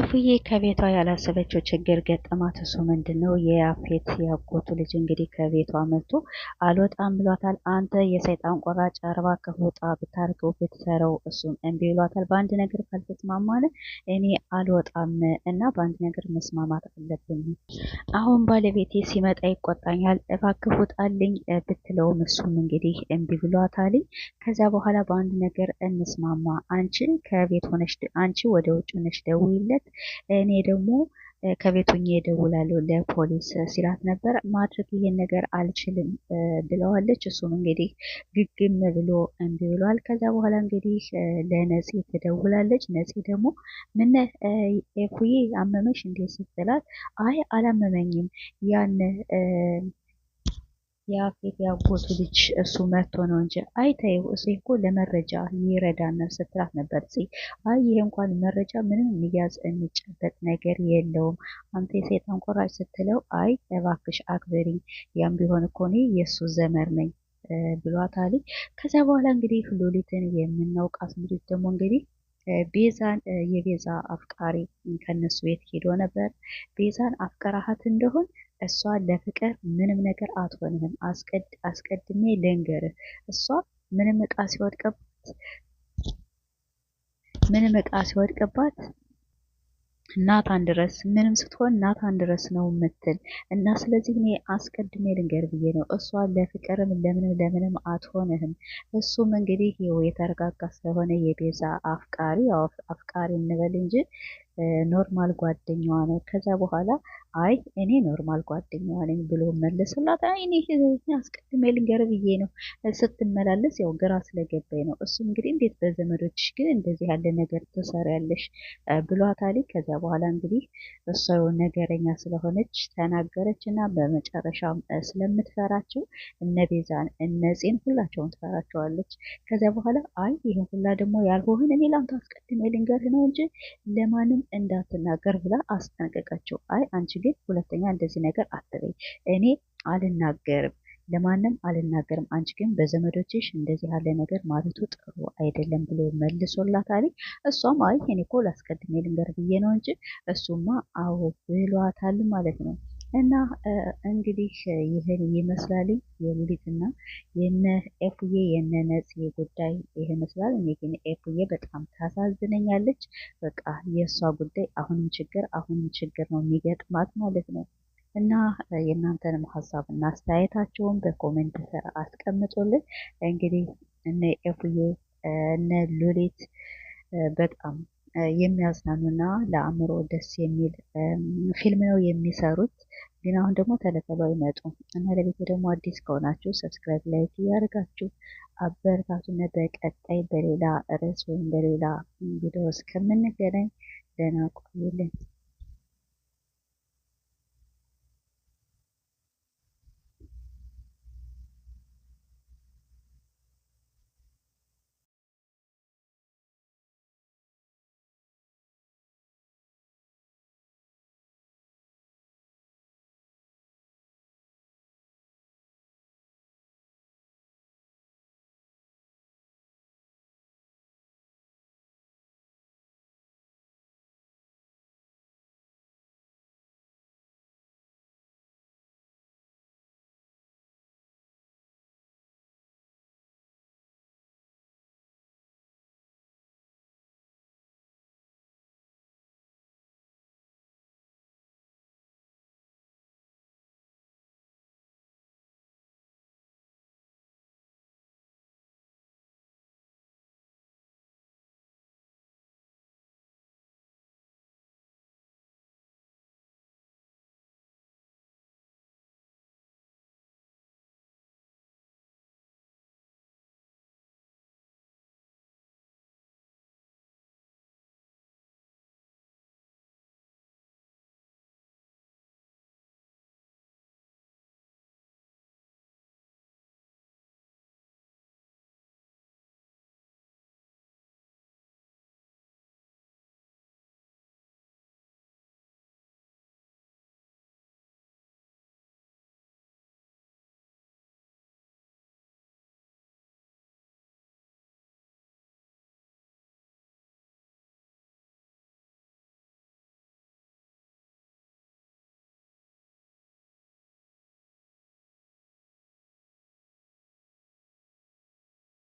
ኤፉዬ ከቤቷ ያላሰበችው ችግር ገጠማት። እሱ ምንድነው? የያፌት ያጎቱ ልጅ እንግዲህ ከቤቷ መጥቶ አልወጣም ብሏታል። አንተ የሰይጣን ቆራጭ አርባ ከወጣ ብታርገው ብትሰረው እሱም እምቢ ብሏታል። በአንድ ነገር ካልተስማማን እኔ አልወጣም እና በአንድ ነገር መስማማት አለብን። አሁን ባለቤቴ ሲመጣ ይቆጣኛል፣ እባክህ ውጣልኝ ብትለውም እሱም እንግዲህ እምቢ ብሏታል። ከዛ በኋላ በአንድ ነገር እንስማማ፣ አንቺ ከቤት ሆነሽ አንቺ ወደ ውጭ ሆነሽ ደውይለት፣ እኔ ደግሞ ከቤቱኝ እደውላለሁ ለፖሊስ ሲላት ነበር። ማድረግ ይሄን ነገር አልችልም ብለዋለች። እሱም እንግዲህ ግግም ብሎ እምቢ ብሏል። ከዛ በኋላ እንግዲህ ለነፂ ትደውላለች። ነፂ ደግሞ ምን ኤፉዬ አመመሽ እንዴ ስትላት፣ አይ አላመመኝም ያን የአፌት ያጎቱ ልጅ እሱ መጥቶ ነው እንጂ አይተይው እሱ እኮ ለመረጃ ይረዳናል ስትላት ነበር። አይ ይሄ እንኳን መረጃ ምንም የሚያዝ የሚጨበጥ ነገር የለውም አንተ የሰይጣን ቆራጭ ስትለው፣ አይ እባክሽ አክብሪኝ፣ ያም ቢሆን እኮ እኔ የእሱ ዘመር ነኝ ብሏታል። ከዚያ በኋላ እንግዲህ ሉሊትን የምናውቃት ልጅ ደግሞ እንግዲህ ቤዛን የቤዛ አፍቃሪ ከነሱ ቤት ሄዶ ነበር። ቤዛን አፍቀራሃት እንደሆን እሷ ለፍቅር ምንም ነገር አትሆንም። አስቀድሜ ልንገርህ፣ እሷ ምንም እቃ ሲወድቅባት ናታን ድረስ ምንም ስትሆን ናታን ድረስ ነው የምትል እና ስለዚህ እኔ አስቀድሜ ልንገር ብዬ ነው። እሷ ለፍቅርም ለምንም አትሆንህም። እሱም እንግዲህ ይኸው የተረጋጋ ስለሆነ የቤዛ አፍቃሪ እንበል እንጂ ኖርማል ጓደኛዋ ነው። ከዛ በኋላ አይ እኔ ኖርማል ጓደኛዋ ነኝ ብሎ መለስላት። አይ እኔ አስቀድሜ ልንገር ብዬ ነው ስትመላለስ ያው ግራ ስለገባኝ ነው። እሱ እንግዲህ እንዴት በዘመዶችሽ ግን እንደዚህ ያለ ነገር ትሰሪያለሽ ብሏታል። ከዛ በኋላ እንግዲህ እሷ ነገረኛ ስለሆነች ተናገረች እና በመጨረሻም ስለምትፈራቸው እነ ቤዛን እነፂን ሁላቸውን ትፈራቸዋለች። ከዛ በኋላ አይ ይሄን ሁላ ደግሞ ያልሆን እኔ ላንተ አስቀድሜ ልንገርህ ነው እንጂ ለማንም እንዳትናገር ብላ አስጠነቀቀችው። አይ አንቺ ግን ሁለተኛ እንደዚህ ነገር አትበይ፣ እኔ አልናገርም፣ ለማንም አልናገርም፣ አንቺ ግን በዘመዶችሽ እንደዚህ ያለ ነገር ማለቱ ጥሩ አይደለም ብሎ መልሶላታል። እሷም አይ እኔ እኮ ላስቀድሜ ልንገር ብዬ ነው እንጂ እሱማ አዎ ብሏታል ማለት ነው። እና እንግዲህ ይህን ይመስላል የሉሊትና የነ ኤፉዬ የነ ነፂ ጉዳይ ይሄ ይመስላል። እኔ ግን ኤፉዬ በጣም ታሳዝነኛለች። በቃ የእሷ ጉዳይ አሁንም ችግር ነው የሚገጥማት ማለት ነው። እና የእናንተንም ሀሳብ እና አስተያየታቸውን በኮሜንት ስር አስቀምጡልን። እንግዲህ እነ ኤፉዬ እነ ሉሊት በጣም የሚያዝናኑና ለአእምሮ ደስ የሚል ፊልም ነው የሚሰሩት። ግን አሁን ደግሞ ተለተሉ አይመጡም እና ለቤት ደግሞ አዲስ ከሆናችሁ ሰብስክራይብ፣ ላይክ እያደረጋችሁ አበረታቱን። በቀጣይ በሌላ ርዕስ ወይም በሌላ ቪዲዮ እስከምንገናኝ ደህና ቆዩልን።